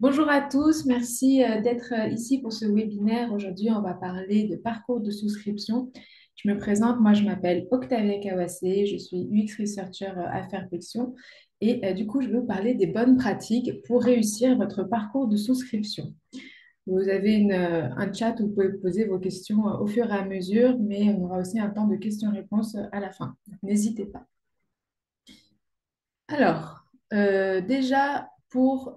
Bonjour à tous, merci d'être ici pour ce webinaire. Aujourd'hui, on va parler de parcours de souscription. Je me présente, moi je m'appelle Octavia Kawase, je suis UX Researcher à Fairflexion et du coup, je vais vous parler des bonnes pratiques pour réussir votre parcours de souscription. Vous avez un chat où vous pouvez poser vos questions au fur et à mesure, mais on aura aussi un temps de questions-réponses à la fin. Donc, n'hésitez pas. Alors, déjà, pour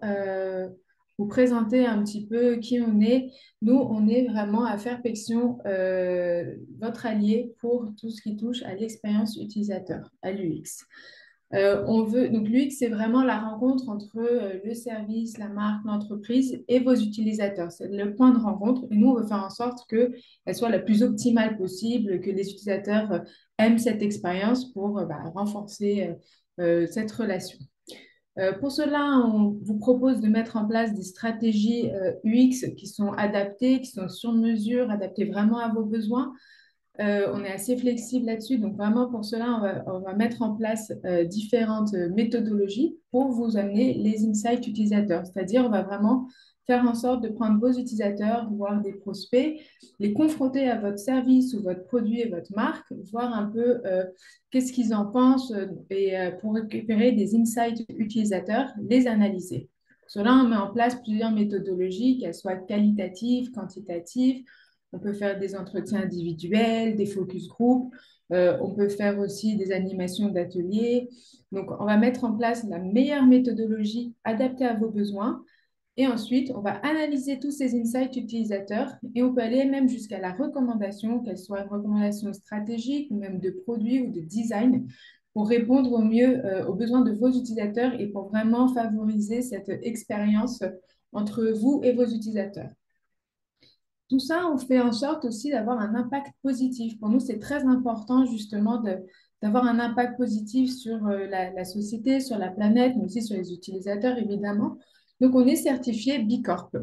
vous présenter un petit peu qui on est, nous, on est vraiment à Fairflexion, votre allié pour tout ce qui touche à l'expérience utilisateur, à l'UX. Donc l'UX, c'est vraiment la rencontre entre le service, la marque, l'entreprise et vos utilisateurs. C'est le point de rencontre. Et nous, on veut faire en sorte qu'elle soit la plus optimale possible, que les utilisateurs aiment cette expérience pour renforcer cette relation. Pour cela, on vous propose de mettre en place des stratégies UX qui sont adaptées, qui sont sur mesure, adaptées vraiment à vos besoins. On est assez flexible là-dessus. Donc, vraiment, pour cela, on va mettre en place différentes méthodologies pour vous amener les insights utilisateurs. C'est-à-dire, on va vraiment faire en sorte de prendre vos utilisateurs, voire des prospects, les confronter à votre service ou votre produit et votre marque, voir un peu qu'est-ce qu'ils en pensent et pour récupérer des insights utilisateurs, les analyser. Pour cela, on met en place plusieurs méthodologies, qu'elles soient qualitatives, quantitatives. On peut faire des entretiens individuels, des focus group. On peut faire aussi des animations d'ateliers. Donc, on va mettre en place la meilleure méthodologie adaptée à vos besoins. Et ensuite, on va analyser tous ces insights utilisateurs et on peut aller même jusqu'à la recommandation, qu'elle soit une recommandation stratégique ou même de produit ou de design, pour répondre au mieux aux besoins de vos utilisateurs et pour vraiment favoriser cette expérience entre vous et vos utilisateurs. Tout ça, on fait en sorte aussi d'avoir un impact positif. Pour nous, c'est très important justement d'avoir un impact positif sur la société, sur la planète, mais aussi sur les utilisateurs, évidemment. Donc, on est certifié B Corp.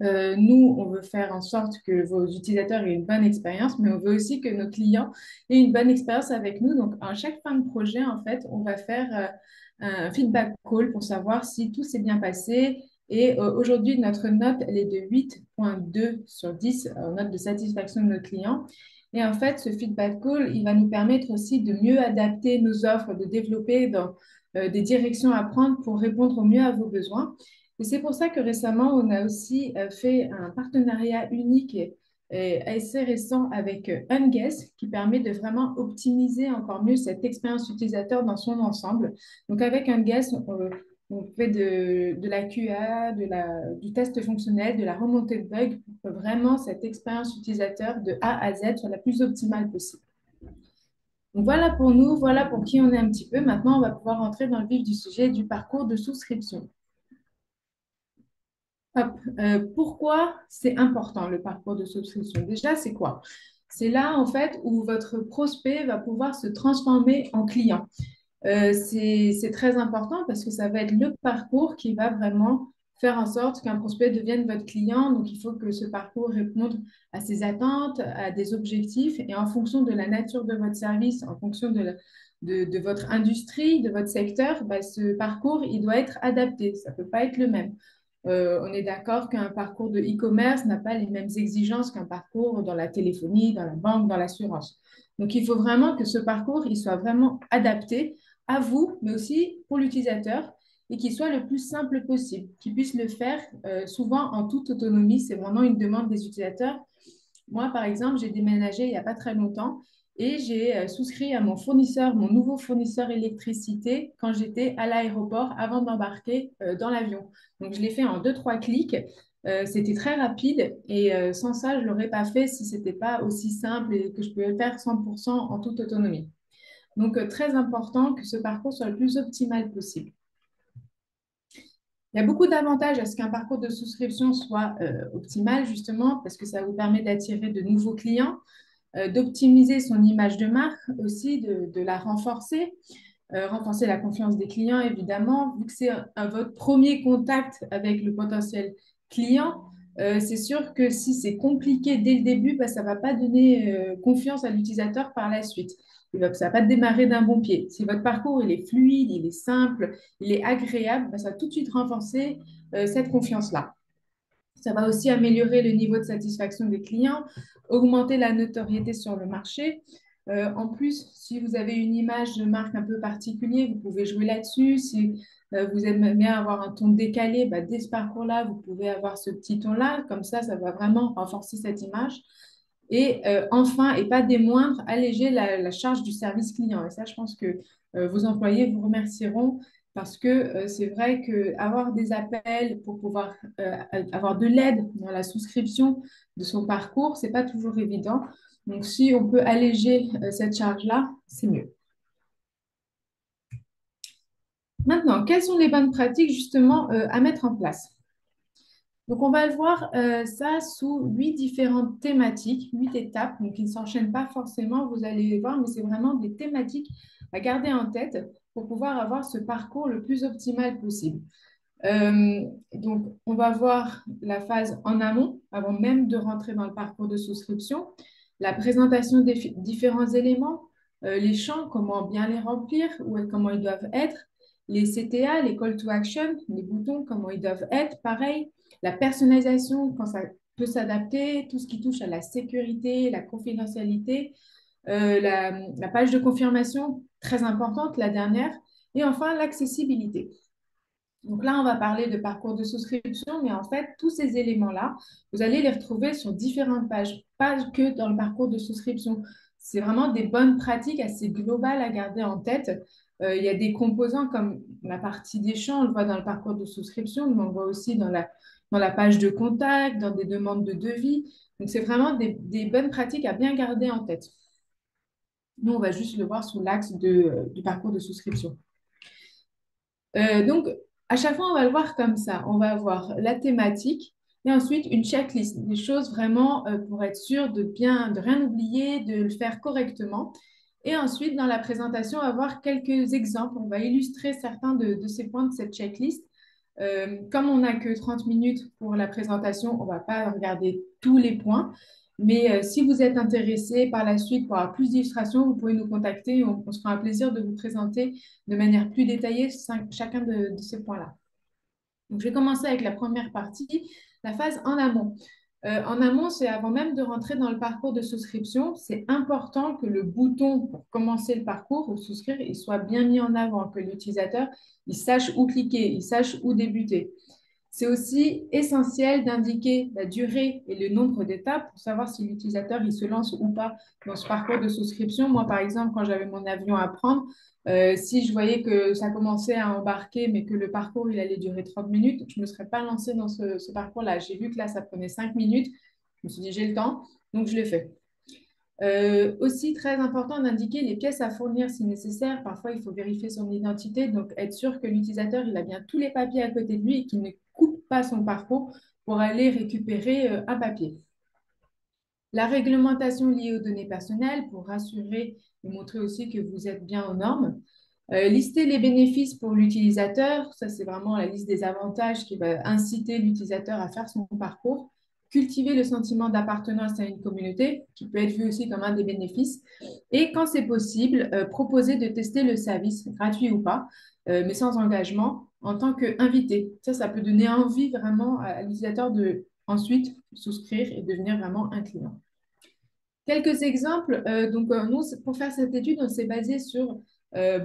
Nous, on veut faire en sorte que vos utilisateurs aient une bonne expérience, mais on veut aussi que nos clients aient une bonne expérience avec nous. Donc, à chaque fin de projet, en fait, on va faire un feedback call pour savoir si tout s'est bien passé. Et aujourd'hui, notre note, elle est de 8,2 sur 10, note de satisfaction de nos clients. Et en fait, ce feedback call, il va nous permettre aussi de mieux adapter nos offres, de développer des directions à prendre pour répondre au mieux à vos besoins. Et c'est pour ça que récemment, on a aussi fait un partenariat unique et assez récent avec Unguess qui permet de vraiment optimiser encore mieux cette expérience utilisateur dans son ensemble. Donc, avec Unguess, on fait de la QA, du test fonctionnel, de la remontée de bugs pour que vraiment cette expérience utilisateur de A à Z soit la plus optimale possible. Donc, voilà pour nous, voilà pour qui on est un petit peu. Maintenant, on va pouvoir entrer dans le vif du sujet du parcours de souscription. Hop. Pourquoi c'est important le parcours de souscription? Déjà, c'est quoi? C'est là, en fait, où votre prospect va pouvoir se transformer en client. C'est très important parce que ça va être le parcours qui va vraiment faire en sorte qu'un prospect devienne votre client. Donc, il faut que ce parcours réponde à ses attentes, à des objectifs et en fonction de la nature de votre service, en fonction de votre industrie, de votre secteur, ce parcours, il doit être adapté. Ça ne peut pas être le même. On est d'accord qu'un parcours de e-commerce n'a pas les mêmes exigences qu'un parcours dans la téléphonie, dans la banque, dans l'assurance. Donc, il faut vraiment que ce parcours, il soit vraiment adapté à vous, mais aussi pour l'utilisateur, et qu'il soit le plus simple possible, qu'il puisse le faire souvent en toute autonomie. C'est vraiment une demande des utilisateurs. Moi, par exemple, j'ai déménagé il n'y a pas très longtemps et j'ai souscrit à mon fournisseur, mon nouveau fournisseur électricité, quand j'étais à l'aéroport avant d'embarquer dans l'avion. Donc, je l'ai fait en deux, trois clics. C'était très rapide et sans ça, je ne l'aurais pas fait si ce n'était pas aussi simple et que je pouvais le faire 100% en toute autonomie. Donc, très important que ce parcours soit le plus optimal possible. Il y a beaucoup d'avantages à ce qu'un parcours de souscription soit optimal, justement, parce que ça vous permet d'attirer de nouveaux clients, d'optimiser son image de marque aussi, de la renforcer, renforcer la confiance des clients, évidemment. Vu que c'est votre premier contact avec le potentiel client, c'est sûr que si c'est compliqué dès le début, ça ne va pas donner confiance à l'utilisateur par la suite. Ça ne va pas démarrer d'un bon pied. Si votre parcours il est fluide, il est simple, il est agréable, ben, ça va tout de suite renforcer cette confiance-là. Ça va aussi améliorer le niveau de satisfaction des clients, augmenter la notoriété sur le marché. En plus, si vous avez une image de marque un peu particulière, vous pouvez jouer là-dessus. Si vous aimez bien avoir un ton décalé, bah, dès ce parcours-là, vous pouvez avoir ce petit ton-là. Comme ça va vraiment renforcer cette image. Et enfin, et pas des moindres, alléger la charge du service client. Et ça, je pense que vos employés vous remercieront parce que c'est vrai qu'avoir des appels pour pouvoir avoir de l'aide dans la souscription de son parcours, c'est pas toujours évident. Donc, si on peut alléger cette charge-là, c'est mieux. Maintenant, quelles sont les bonnes pratiques justement à mettre en place? Donc, on va le voir ça sous 8 différentes thématiques, 8 étapes. Donc, ils ne s'enchaînent pas forcément, vous allez les voir, mais c'est vraiment des thématiques à garder en tête pour pouvoir avoir ce parcours le plus optimal possible. Donc, on va voir la phase en amont, avant même de rentrer dans le parcours de souscription, la présentation des différents éléments, les champs, comment bien les remplir, ou comment ils doivent être, les CTA, les call to action, les boutons, comment ils doivent être, pareil, la personnalisation, quand ça peut s'adapter, tout ce qui touche à la sécurité, la confidentialité, la page de confirmation, très importante, la dernière, et enfin l'accessibilité. Donc là, on va parler de parcours de souscription, mais en fait, tous ces éléments-là, vous allez les retrouver sur différentes pages, pas que dans le parcours de souscription. C'est vraiment des bonnes pratiques assez globales à garder en tête. Il y a des composants comme la partie des champs, on le voit dans le parcours de souscription, mais on le voit aussi dans la page de contact, dans des demandes de devis. Donc, c'est vraiment des bonnes pratiques à bien garder en tête. Nous, on va juste le voir sous l'axe du parcours de souscription. Donc, à chaque fois, on va le voir comme ça. On va avoir la thématique et ensuite une checklist, des choses vraiment pour être sûr de rien oublier, de le faire correctement. Et ensuite, dans la présentation, on va voir quelques exemples. On va illustrer certains de ces points de cette checklist. Comme on n'a que 30 minutes pour la présentation, on ne va pas regarder tous les points. Mais si vous êtes intéressé par la suite pour avoir plus d'illustrations, vous pouvez nous contacter. On se fera un plaisir de vous présenter de manière plus détaillée chacun de ces points-là. Donc, je vais commencer avec la première partie, la phase en amont. En amont, c'est avant même de rentrer dans le parcours de souscription, c'est important que le bouton pour commencer le parcours ou souscrire, il soit bien mis en avant, que l'utilisateur il sache où cliquer, il sache où débuter. C'est aussi essentiel d'indiquer la durée et le nombre d'étapes pour savoir si l'utilisateur il se lance ou pas dans ce parcours de souscription. Moi, par exemple, quand j'avais mon avion à prendre, si je voyais que ça commençait à embarquer, mais que le parcours il allait durer 30 minutes, je ne me serais pas lancée dans ce parcours-là. J'ai vu que là, ça prenait 5 minutes. Je me suis dit, j'ai le temps, donc je l'ai fait. Aussi très important d'indiquer les pièces à fournir si nécessaire. Parfois, il faut vérifier son identité, donc être sûr que l'utilisateur il a bien tous les papiers à côté de lui et qu'il ne coupe pas son parcours pour aller récupérer un papier. La réglementation liée aux données personnelles pour rassurer et montrer aussi que vous êtes bien aux normes. Lister les bénéfices pour l'utilisateur, ça c'est vraiment la liste des avantages qui va inciter l'utilisateur à faire son parcours. Cultiver le sentiment d'appartenance à une communauté, qui peut être vu aussi comme un des bénéfices. Et quand c'est possible, proposer de tester le service, gratuit ou pas, mais sans engagement, en tant qu'invité. Ça peut donner envie vraiment à l'utilisateur de ensuite souscrire et devenir vraiment un client. Quelques exemples. Nous, pour faire cette étude, on s'est basé sur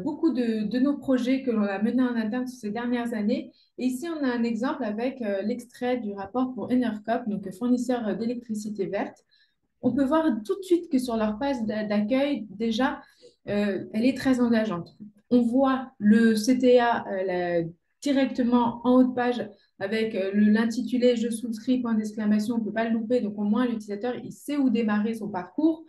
beaucoup de nos projets que l'on a menés en interne ces dernières années. Et ici, on a un exemple avec l'extrait du rapport pour Enercop, donc fournisseur d'électricité verte. On peut voir tout de suite que sur leur page d'accueil, déjà, elle est très engageante. On voit le CTA directement en haut de page avec l'intitulé Je souscris, point d'exclamation, on ne peut pas le louper, donc au moins l'utilisateur il sait où démarrer son parcours.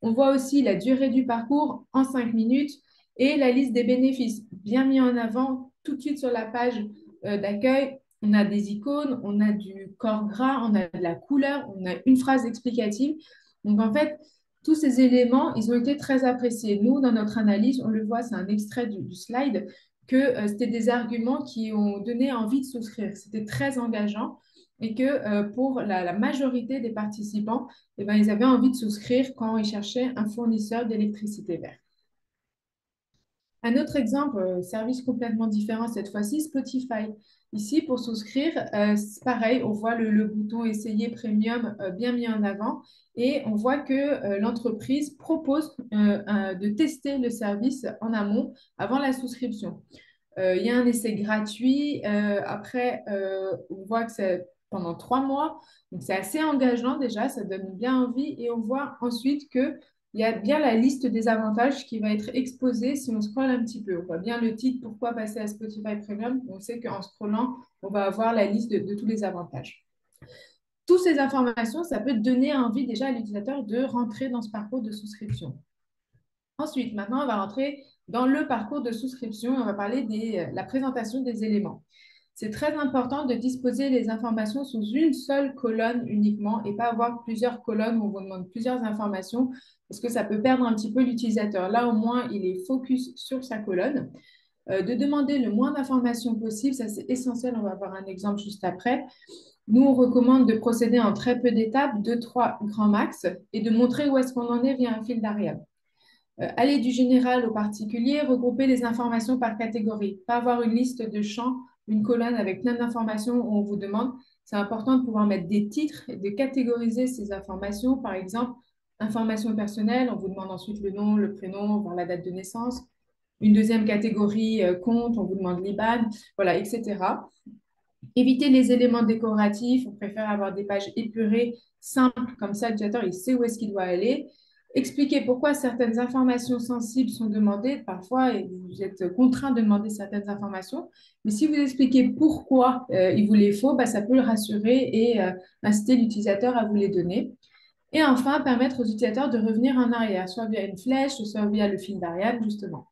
On voit aussi la durée du parcours en 5 minutes et la liste des bénéfices bien mis en avant tout de suite sur la page d'accueil. On a des icônes, on a du corps gras, on a de la couleur, on a une phrase explicative. Donc en fait, tous ces éléments, ils ont été très appréciés. Nous, dans notre analyse, on le voit, c'est un extrait du slide, que c'était des arguments qui ont donné envie de souscrire. C'était très engageant et que pour la majorité des participants, eh ben, ils avaient envie de souscrire quand ils cherchaient un fournisseur d'électricité verte. Un autre exemple, service complètement différent cette fois-ci, Spotify. Ici, pour souscrire, c'est pareil, on voit le bouton Essayer Premium bien mis en avant et on voit que l'entreprise propose de tester le service en amont avant la souscription. Il y a un essai gratuit. Après, on voit que c'est pendant 3 mois. Donc, c'est assez engageant déjà, ça donne bien envie. Et on voit ensuite qu'il y a bien la liste des avantages qui va être exposée si on scrolle un petit peu. On voit bien le titre, pourquoi passer à Spotify Premium. On sait qu'en scrollant, on va avoir la liste de tous les avantages. Toutes ces informations, ça peut donner envie déjà à l'utilisateur de rentrer dans ce parcours de souscription. Ensuite, maintenant, on va rentrer dans le parcours de souscription et on va parler de la présentation des éléments. C'est très important de disposer les informations sous une seule colonne uniquement et pas avoir plusieurs colonnes où on vous demande plusieurs informations parce que ça peut perdre un petit peu l'utilisateur. Là, au moins, il est focus sur sa colonne. De demander le moins d'informations possible, ça c'est essentiel. On va avoir un exemple juste après. Nous, on recommande de procéder en très peu d'étapes, 2, 3 grands max, et de montrer où est-ce qu'on en est via un fil d'Arial. Aller du général au particulier, regrouper les informations par catégorie, pas avoir une liste de champs, une colonne avec plein d'informations où on vous demande. C'est important de pouvoir mettre des titres et de catégoriser ces informations. Par exemple, informations personnelles, on vous demande ensuite le nom, le prénom, voire la date de naissance. Une deuxième catégorie, compte, on vous demande l'IBAN, voilà, etc. Éviter les éléments décoratifs, on préfère avoir des pages épurées, simples, comme ça l'utilisateur il sait où est-ce qu'il doit aller. Expliquer pourquoi certaines informations sensibles sont demandées, parfois et vous êtes contraint de demander certaines informations, mais si vous expliquez pourquoi il vous les faut, bah, ça peut le rassurer et inciter l'utilisateur à vous les donner. Et enfin, permettre aux utilisateurs de revenir en arrière, soit via une flèche, soit via le fil d'Ariane, justement.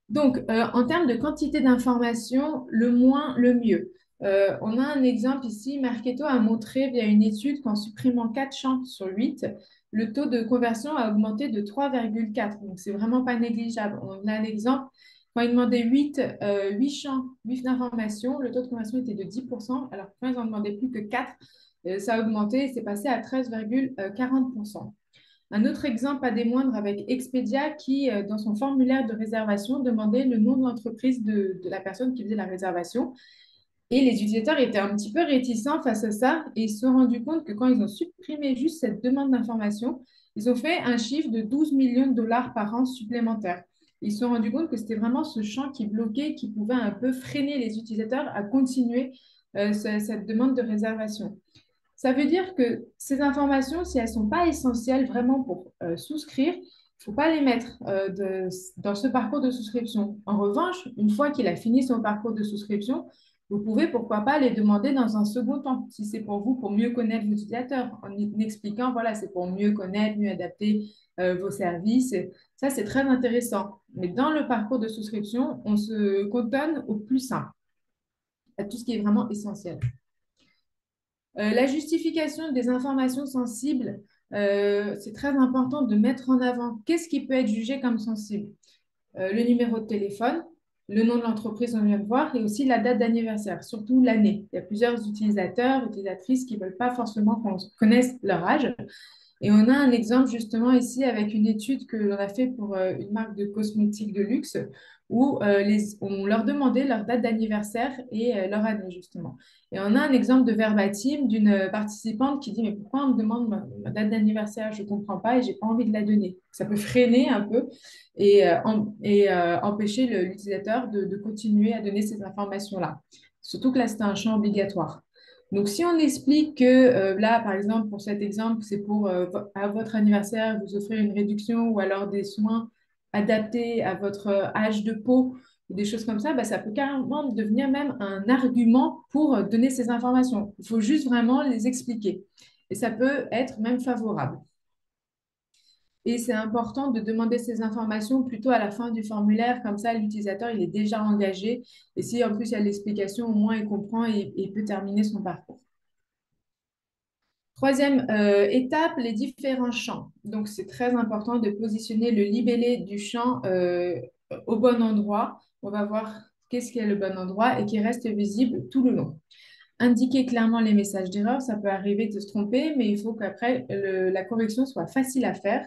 Donc, en termes de quantité d'informations, le moins, le mieux. On a un exemple ici. Marketo a montré via une étude qu'en supprimant 4 champs sur 8, le taux de conversion a augmenté de 3,4. Donc, c'est vraiment pas négligeable. On a un exemple. Quand ils demandaient 8 champs, 8 d'informations, le taux de conversion était de 10%, alors que quand ils en demandaient plus que 4, ça a augmenté et c'est passé à 13,40%. Un autre exemple, pas des moindres, avec Expedia qui, dans son formulaire de réservation, demandait le nom de l'entreprise de la personne qui faisait la réservation. Et les utilisateurs étaient un petit peu réticents face à ça et ils se sont rendus compte que quand ils ont supprimé juste cette demande d'information, ils ont fait un chiffre de 12 millions de dollars par an supplémentaires. Ils se sont rendus compte que c'était vraiment ce champ qui bloquait, qui pouvait un peu freiner les utilisateurs à continuer cette demande de réservation. Ça veut dire que ces informations, si elles ne sont pas essentielles vraiment pour souscrire, il ne faut pas les mettre dans ce parcours de souscription. En revanche, une fois qu'il a fini son parcours de souscription, vous pouvez pourquoi pas les demander dans un second temps, si c'est pour vous, pour mieux connaître l'utilisateur, en expliquant, voilà, c'est pour mieux connaître, mieux adapter vos services. Et ça, c'est très intéressant. Mais dans le parcours de souscription, on se cantonne au plus simple, à tout ce qui est vraiment essentiel. La justification des informations sensibles, c'est très important de mettre en avant qu'est-ce qui peut être jugé comme sensible. Le numéro de téléphone, le nom de l'entreprise, on vient de voir, et aussi la date d'anniversaire, surtout l'année. Il y a plusieurs utilisateurs, utilisatrices qui ne veulent pas forcément qu'on connaisse leur âge. Et on a un exemple justement ici avec une étude que l'on a fait pour une marque de cosmétiques de luxe où on leur demandait leur date d'anniversaire et leur année justement. Et on a un exemple de verbatim d'une participante qui dit mais pourquoi on me demande ma date d'anniversaire? Je ne comprends pas et j'ai pas envie de la donner. Ça peut freiner un peu et empêcher l'utilisateur de continuer à donner ces informations-là. Surtout que là, c'est un champ obligatoire. Donc, si on explique que là, par exemple, pour cet exemple, c'est pour à votre anniversaire, vous offrir une réduction ou alors des soins adaptés à votre âge de peau ou des choses comme ça, bah, ça peut carrément devenir même un argument pour donner ces informations. Il faut juste vraiment les expliquer. Et ça peut être même favorable. Et c'est important de demander ces informations plutôt à la fin du formulaire, comme ça l'utilisateur il est déjà engagé. Et si en plus il y a l'explication, au moins il comprend et peut terminer son parcours. Troisième étape, les différents champs. Donc, c'est très important de positionner le libellé du champ au bon endroit. On va voir qu'est-ce qui est le bon endroit et qui reste visible tout le long. Indiquer clairement les messages d'erreur, ça peut arriver de se tromper, mais il faut qu'après, la correction soit facile à faire.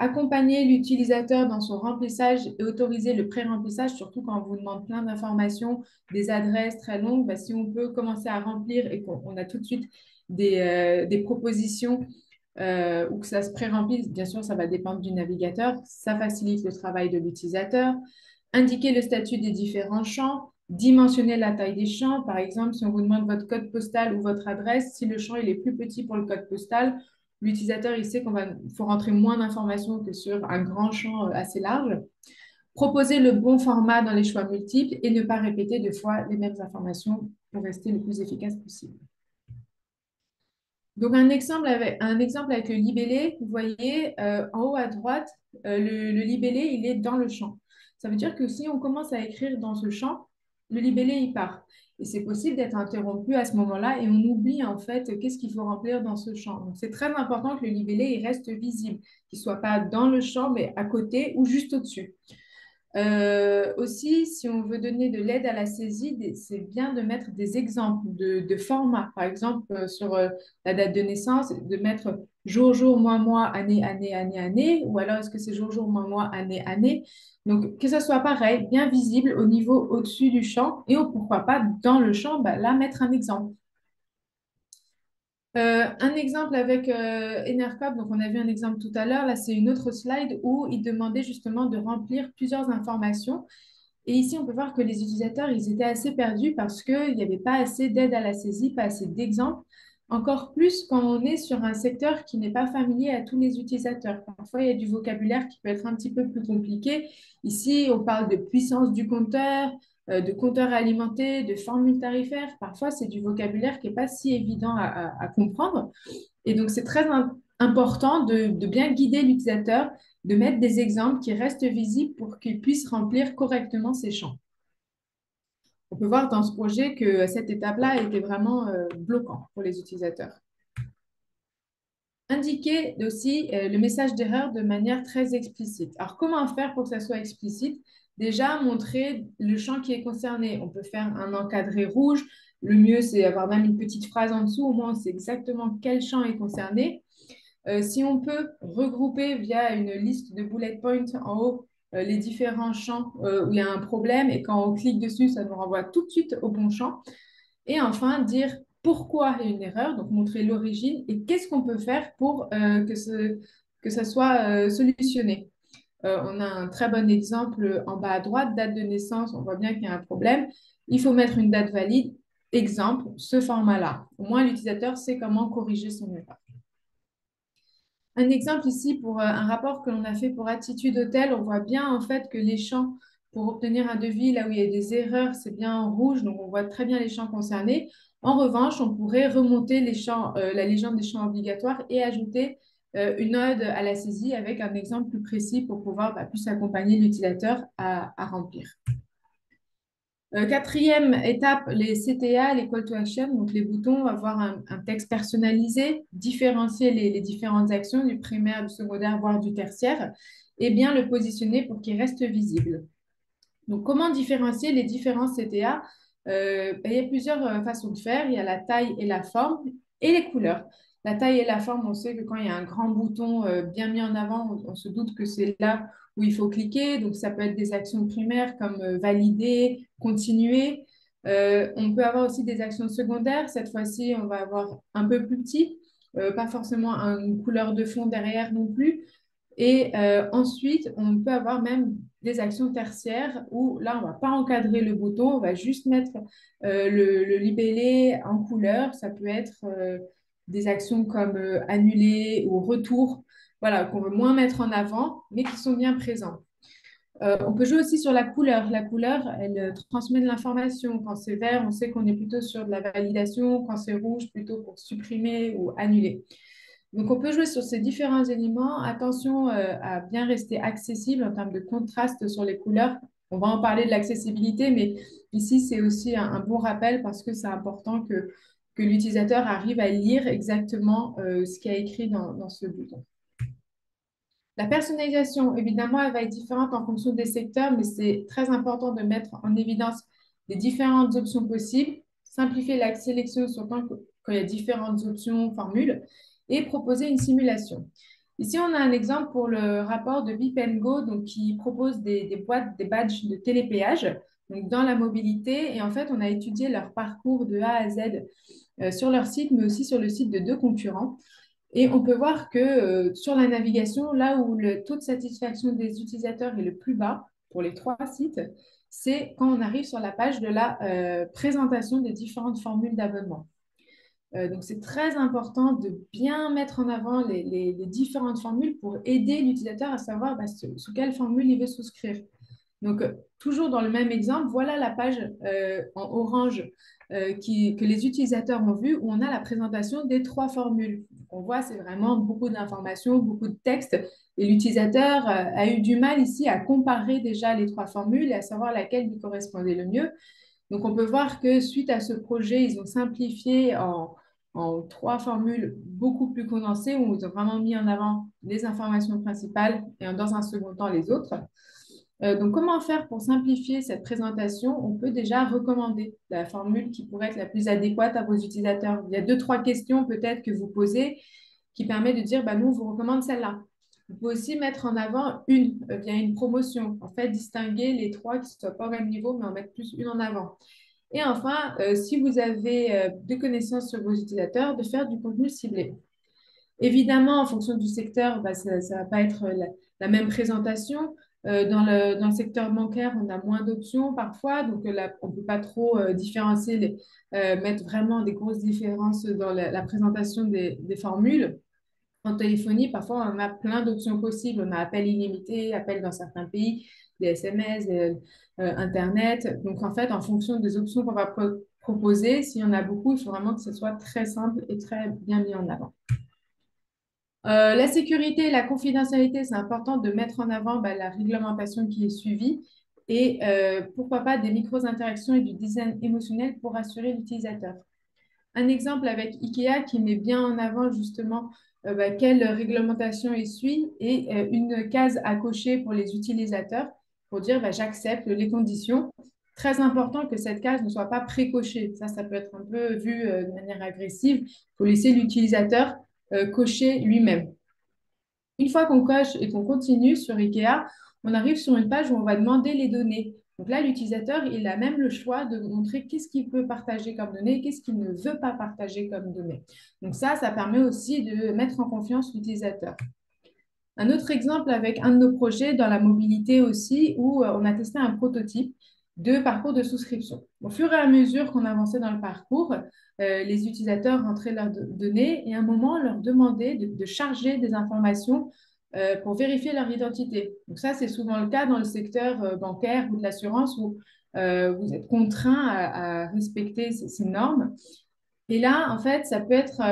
accompagner l'utilisateur dans son remplissage et autoriser le pré-remplissage, surtout quand on vous demande plein d'informations, des adresses très longues. Bah, si on peut commencer à remplir et qu'on a tout de suite des propositions ou que ça se pré-remplisse, bien sûr, ça va dépendre du navigateur. Ça facilite le travail de l'utilisateur. Indiquer le statut des différents champs, dimensionner la taille des champs. Par exemple, si on vous demande votre code postal ou votre adresse, si le champ il est plus petit pour le code postal, l'utilisateur il sait faut rentrer moins d'informations que sur un grand champ assez large. Proposer le bon format dans les choix multiples et ne pas répéter deux fois les mêmes informations pour rester le plus efficace possible. Donc, un exemple avec le libellé, vous voyez en haut à droite, le libellé, il est dans le champ. Ça veut dire que si on commence à écrire dans ce champ, le libellé, il part. Et c'est possible d'être interrompu à ce moment-là et on oublie en fait qu'est-ce qu'il faut remplir dans ce champ. Donc, c'est très important que le libellé, il reste visible, qu'il ne soit pas dans le champ, mais à côté ou juste au-dessus. Aussi, si on veut donner de l'aide à la saisie, c'est bien de mettre des exemples de formats. Par exemple, sur la date de naissance, de mettre jour, jour, mois, mois, année, année, année, année, ou alors est-ce que c'est jour, jour, mois, mois, année, année. Donc, que ce soit pareil, bien visible au niveau au-dessus du champ, et pourquoi pas dans le champ, bah, là, mettre un exemple. Un exemple avec Enercop, donc on a vu un exemple tout à l'heure, là c'est une autre slide où il demandait justement de remplir plusieurs informations. Et ici, on peut voir que les utilisateurs, ils étaient assez perdus parce qu'il n'y avait pas assez d'aide à la saisie, pas assez d'exemples. Encore plus quand on est sur un secteur qui n'est pas familier à tous les utilisateurs. Parfois, il y a du vocabulaire qui peut être un petit peu plus compliqué. Ici, on parle de puissance du compteur, de compteur alimenté, de formule tarifaire. Parfois, c'est du vocabulaire qui n'est pas si évident à comprendre. Et donc, c'est très important de bien guider l'utilisateur, de mettre des exemples qui restent visibles pour qu'il puisse remplir correctement ses champs. On peut voir dans ce projet que cette étape-là était vraiment bloquant pour les utilisateurs. Indiquer aussi le message d'erreur de manière très explicite. Alors, comment faire pour que ça soit explicite? Déjà, montrer le champ qui est concerné. On peut faire un encadré rouge. Le mieux, c'est avoir même une petite phrase en dessous. Au moins, on sait exactement quel champ est concerné. Si on peut regrouper via une liste de bullet points en haut les différents champs où il y a un problème et quand on clique dessus, ça nous renvoie tout de suite au bon champ. Et enfin, dire pourquoi il y a une erreur, donc montrer l'origine et qu'est-ce qu'on peut faire pour que ça soit solutionné. On a un très bon exemple en bas à droite, date de naissance, on voit bien qu'il y a un problème. Il faut mettre une date valide, exemple, ce format-là. Au moins, l'utilisateur sait comment corriger son erreur. Un exemple ici pour un rapport que l'on a fait pour Attitude Hôtel, on voit bien en fait que les champs pour obtenir un devis, là où il y a des erreurs, c'est bien en rouge, donc on voit très bien les champs concernés. En revanche, on pourrait remonter les champs, la légende des champs obligatoires et ajouter une ode à la saisie avec un exemple plus précis pour pouvoir plus accompagner l'utilisateur à remplir. Quatrième étape, les CTA, les call to action, donc les boutons, avoir un texte personnalisé, différencier les différentes actions du primaire, du secondaire, voire du tertiaire, et bien le positionner pour qu'il reste visible. Donc, comment différencier les différents CTA? Il y a plusieurs façons de faire. Il y a la taille et la forme et les couleurs. La taille et la forme, on sait que quand il y a un grand bouton bien mis en avant, on se doute que c'est là où il faut cliquer. Donc, ça peut être des actions primaires comme valider, continuer. On peut avoir aussi des actions secondaires. Cette fois-ci, on va avoir un peu plus petit, pas forcément une couleur de fond derrière non plus. Et ensuite, on peut avoir même des actions tertiaires où là, on ne va pas encadrer le bouton, on va juste mettre le libellé en couleur. Ça peut être des actions comme annuler ou retour, voilà, qu'on veut moins mettre en avant, mais qui sont bien présents. On peut jouer aussi sur la couleur. La couleur, elle transmet de l'information. Quand c'est vert, on sait qu'on est plutôt sur de la validation. Quand c'est rouge, plutôt pour supprimer ou annuler. Donc, on peut jouer sur ces différents éléments. Attention à bien rester accessible en termes de contraste sur les couleurs. On va en parler de l'accessibilité, mais ici, c'est aussi un bon rappel parce que c'est important que l'utilisateur arrive à lire exactement ce qu'il y a écrit dans ce bouton. La personnalisation, évidemment, elle va être différente en fonction des secteurs, mais c'est très important de mettre en évidence les différentes options possibles, simplifier la sélection surtout quand il y a différentes options, formules, et proposer une simulation. Ici, on a un exemple pour le rapport de Bip Go, donc, qui propose des boîtes, des badges de télépéage donc dans la mobilité. Et en fait, on a étudié leur parcours de A à Z sur leur site, mais aussi sur le site de deux concurrents. Et on peut voir que sur la navigation, là où le taux de satisfaction des utilisateurs est le plus bas pour les trois sites, c'est quand on arrive sur la page de la présentation des différentes formules d'abonnement. Donc, c'est très important de bien mettre en avant les différentes formules pour aider l'utilisateur à savoir sous quelle formule il veut souscrire. Donc, toujours dans le même exemple, voilà la page en orange que les utilisateurs ont vue où on a la présentation des trois formules. On voit, c'est vraiment beaucoup d'informations, beaucoup de texte. Et l'utilisateur a eu du mal ici à comparer déjà les trois formules et à savoir laquelle lui correspondait le mieux. Donc, on peut voir que suite à ce projet, ils ont simplifié en trois formules beaucoup plus condensées où ils ont vraiment mis en avant les informations principales et dans un second temps les autres. Donc, comment faire pour simplifier cette présentation? On peut déjà recommander la formule qui pourrait être la plus adéquate à vos utilisateurs. Il y a deux, trois questions peut-être que vous posez qui permettent de dire, bah, nous, on vous recommande celle-là. Vous pouvez aussi mettre en avant une via une promotion. En fait, distinguer les trois qui ne soient pas au même niveau, mais en mettre plus une en avant. Et enfin, si vous avez des connaissances sur vos utilisateurs, de faire du contenu ciblé. Évidemment, en fonction du secteur, bah, ça ne va pas être la même présentation. Dans le secteur bancaire, on a moins d'options parfois, donc là, on ne peut pas trop différencier, mettre vraiment des grosses différences dans la présentation des formules. En téléphonie, parfois, on a plein d'options possibles. On a appel illimité, appel dans certains pays, des SMS, Internet. Donc, en fait, en fonction des options qu'on va proposer, s'il y en a beaucoup, il faut vraiment que ce soit très simple et très bien mis en avant. La sécurité et la confidentialité, c'est important de mettre en avant bah, la réglementation qui est suivie et pourquoi pas des micro-interactions et du design émotionnel pour rassurer l'utilisateur. Un exemple avec IKEA qui met bien en avant justement bah, quelle réglementation il suit et une case à cocher pour les utilisateurs pour dire bah, j'accepte les conditions. Très important que cette case ne soit pas pré-cochée. Ça peut être un peu vu de manière agressive. Il faut laisser l'utilisateur cocher lui-même. Une fois qu'on coche et qu'on continue sur IKEA, on arrive sur une page où on va demander les données. Donc là, l'utilisateur, il a même le choix de montrer qu'est-ce qu'il peut partager comme données et qu'est-ce qu'il ne veut pas partager comme données. Donc ça permet aussi de mettre en confiance l'utilisateur. Un autre exemple avec un de nos projets dans la mobilité aussi, où on a testé un prototype de parcours de souscription. Au fur et à mesure qu'on avançait dans le parcours, les utilisateurs rentraient leurs données et à un moment, on leur demandait de charger des informations pour vérifier leur identité. Donc ça, c'est souvent le cas dans le secteur bancaire ou de l'assurance où vous êtes contraint à respecter ces normes. Et là, en fait, ça peut être,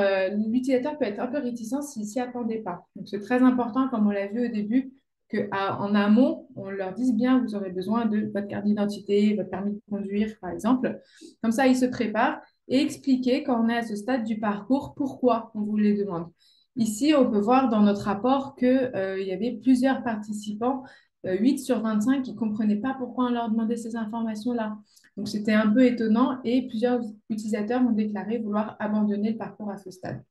l'utilisateur peut être un peu réticent s'il s'y attendait pas. Donc, c'est très important, comme on l'a vu au début, qu'en amont, on leur dise bien, vous aurez besoin de votre carte d'identité, votre permis de conduire, par exemple. Comme ça, ils se préparent et expliquer quand on est à ce stade du parcours pourquoi on vous les demande. Ici, on peut voir dans notre rapport qu'il y avait plusieurs participants, 8 sur 25, qui ne comprenaient pas pourquoi on leur demandait ces informations-là. Donc, c'était un peu étonnant et plusieurs utilisateurs ont déclaré vouloir abandonner le parcours à ce stade.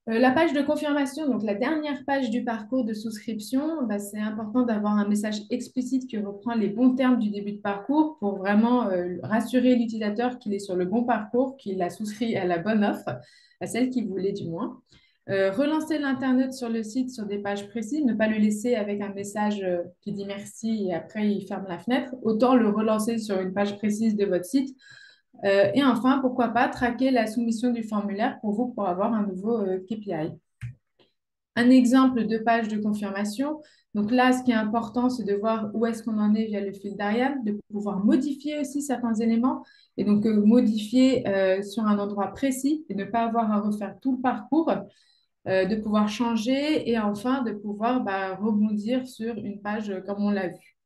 La page de confirmation, donc la dernière page du parcours de souscription, bah, c'est important d'avoir un message explicite qui reprend les bons termes du début de parcours pour vraiment rassurer l'utilisateur qu'il est sur le bon parcours, qu'il a souscrit à la bonne offre, à celle qu'il voulait du moins. Relancer l'internaute sur le site sur des pages précises, ne pas le laisser avec un message qui dit merci et après il ferme la fenêtre. Autant le relancer sur une page précise de votre site. Et enfin, pourquoi pas traquer la soumission du formulaire pour vous pour avoir un nouveau KPI. Un exemple de page de confirmation. Donc là, ce qui est important, c'est de voir où est-ce qu'on en est via le fil d'Ariane, de pouvoir modifier aussi certains éléments et donc modifier sur un endroit précis et ne pas avoir à refaire tout le parcours. De pouvoir changer et enfin de pouvoir rebondir sur une page comme on l'a vu.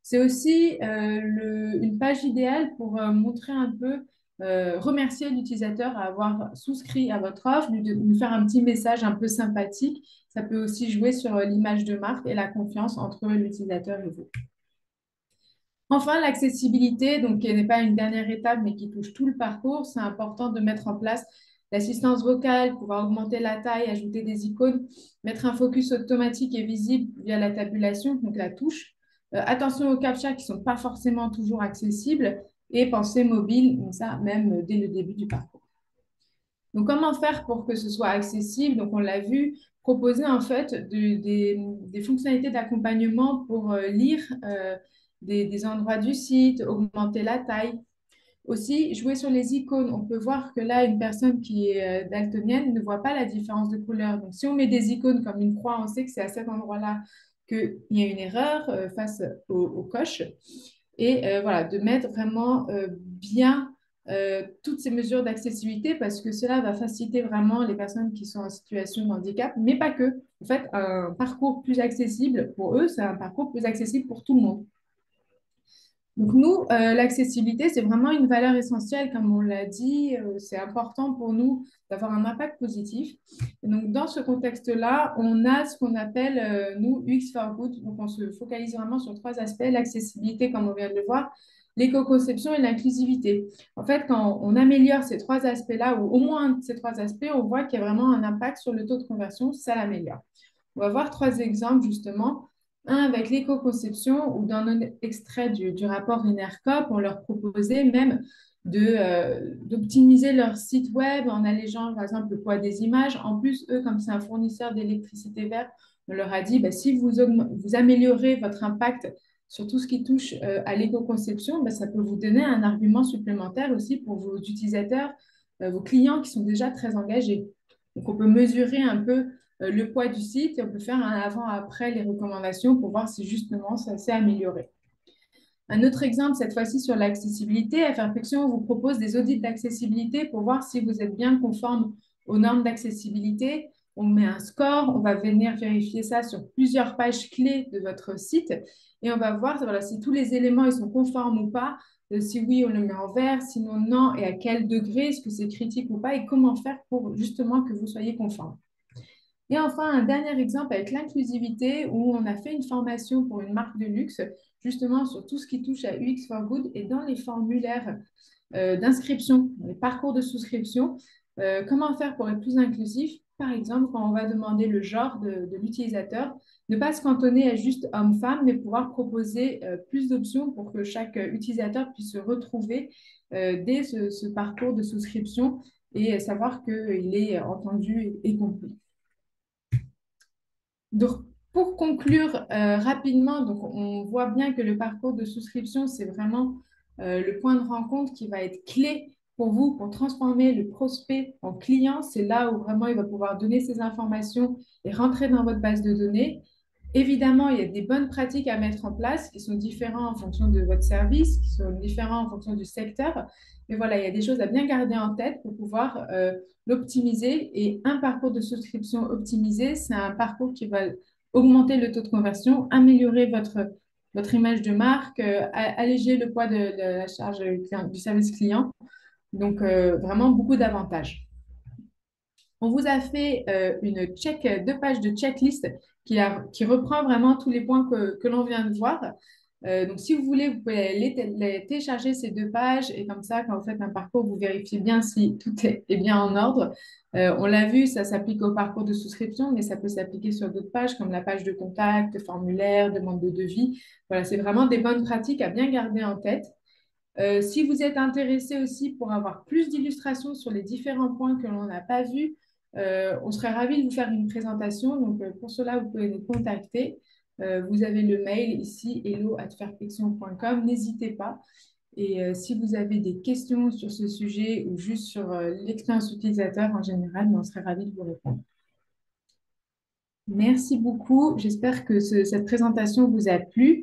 C'est aussi une page idéale pour montrer un peu, remercier l'utilisateur à avoir souscrit à votre offre, lui faire un petit message un peu sympathique. Ça peut aussi jouer sur l'image de marque et la confiance entre l'utilisateur et vous. Enfin, l'accessibilité, donc qui n'est pas une dernière étape, mais qui touche tout le parcours, c'est important de mettre en place l'assistance vocale, pouvoir augmenter la taille, ajouter des icônes, mettre un focus automatique et visible via la tabulation, donc la touche. Attention aux captchas qui ne sont pas forcément toujours accessibles et pensée mobile, ça même dès le début du parcours. Donc, comment faire pour que ce soit accessible? Donc, on l'a vu, proposer en fait des fonctionnalités d'accompagnement pour lire des endroits du site, augmenter la taille. Aussi, jouer sur les icônes. On peut voir que là, une personne qui est daltonienne ne voit pas la différence de couleur. Donc, si on met des icônes comme une croix, on sait que c'est à cet endroit-là qu'il y a une erreur face aux coches. Et voilà, de mettre vraiment bien toutes ces mesures d'accessibilité parce que cela va faciliter vraiment les personnes qui sont en situation de handicap, mais pas que. En fait, un parcours plus accessible pour eux, c'est un parcours plus accessible pour tout le monde. Donc nous, l'accessibilité, c'est vraiment une valeur essentielle, comme on l'a dit. C'est important pour nous d'avoir un impact positif. Et donc dans ce contexte-là, on a ce qu'on appelle, nous, UX for Good. Donc on se focalise vraiment sur trois aspects, l'accessibilité, comme on vient de le voir, l'éco-conception et l'inclusivité. En fait, quand on améliore ces trois aspects-là, ou au moins un de ces trois aspects, on voit qu'il y a vraiment un impact sur le taux de conversion, ça l'améliore. On va voir trois exemples justement. Un avec l'éco-conception, où dans notre extrait du rapport INERCOP, on leur proposait même d'optimiser leur site web en allégeant par exemple le poids des images. En plus, eux, comme c'est un fournisseur d'électricité verte, on leur a dit, bah, si vous améliorez votre impact sur tout ce qui touche à l'éco-conception, bah, ça peut vous donner un argument supplémentaire aussi pour vos utilisateurs, vos clients qui sont déjà très engagés. Donc, on peut mesurer un peu le poids du site et on peut faire un avant-après les recommandations pour voir si justement ça s'est amélioré. Un autre exemple, cette fois-ci sur l'accessibilité, Perfection vous propose des audits d'accessibilité pour voir si vous êtes bien conforme aux normes d'accessibilité. On met un score, on va venir vérifier ça sur plusieurs pages clés de votre site et on va voir voilà, si tous les éléments ils sont conformes ou pas. Si oui, on le met en vert, sinon non, et à quel degré, est-ce que c'est critique ou pas, et comment faire pour justement que vous soyez conforme. Et enfin, un dernier exemple avec l'inclusivité, où on a fait une formation pour une marque de luxe, justement sur tout ce qui touche à UX for Good et dans les formulaires d'inscription, les parcours de souscription, comment faire pour être plus inclusif. Par exemple, quand on va demander le genre de l'utilisateur, ne pas se cantonner à juste homme-femme, mais pouvoir proposer plus d'options pour que chaque utilisateur puisse se retrouver dès ce parcours de souscription et savoir qu'il est entendu et compris. Donc, pour conclure rapidement, donc on voit bien que le parcours de souscription, c'est vraiment le point de rencontre qui va être clé pour vous pour transformer le prospect en client. C'est là où vraiment il va pouvoir donner ses informations et rentrer dans votre base de données. Évidemment, il y a des bonnes pratiques à mettre en place qui sont différentes en fonction de votre service, qui sont différentes en fonction du secteur. Mais voilà, il y a des choses à bien garder en tête pour pouvoir l'optimiser. Et un parcours de souscription optimisé, c'est un parcours qui va augmenter le taux de conversion, améliorer votre image de marque, alléger le poids de la charge du service client. Donc, vraiment beaucoup d'avantages. On vous a fait deux pages de checklist qui reprend vraiment tous les points que l'on vient de voir. Donc, si vous voulez, vous pouvez les télécharger ces deux pages et comme ça, quand vous faites un parcours, vous vérifiez bien si tout est bien en ordre. On l'a vu, ça s'applique au parcours de souscription, mais ça peut s'appliquer sur d'autres pages comme la page de contact, formulaire, demande de devis. Voilà, c'est vraiment des bonnes pratiques à bien garder en tête. Si vous êtes intéressé aussi pour avoir plus d'illustrations sur les différents points que l'on n'a pas vus, on serait ravis de vous faire une présentation. Donc, pour cela, vous pouvez nous contacter. Vous avez le mail ici, hello@fairfiction.com. N'hésitez pas. Et si vous avez des questions sur ce sujet ou juste sur l'expérience utilisateur en général, on serait ravis de vous répondre. Merci beaucoup. J'espère que cette présentation vous a plu.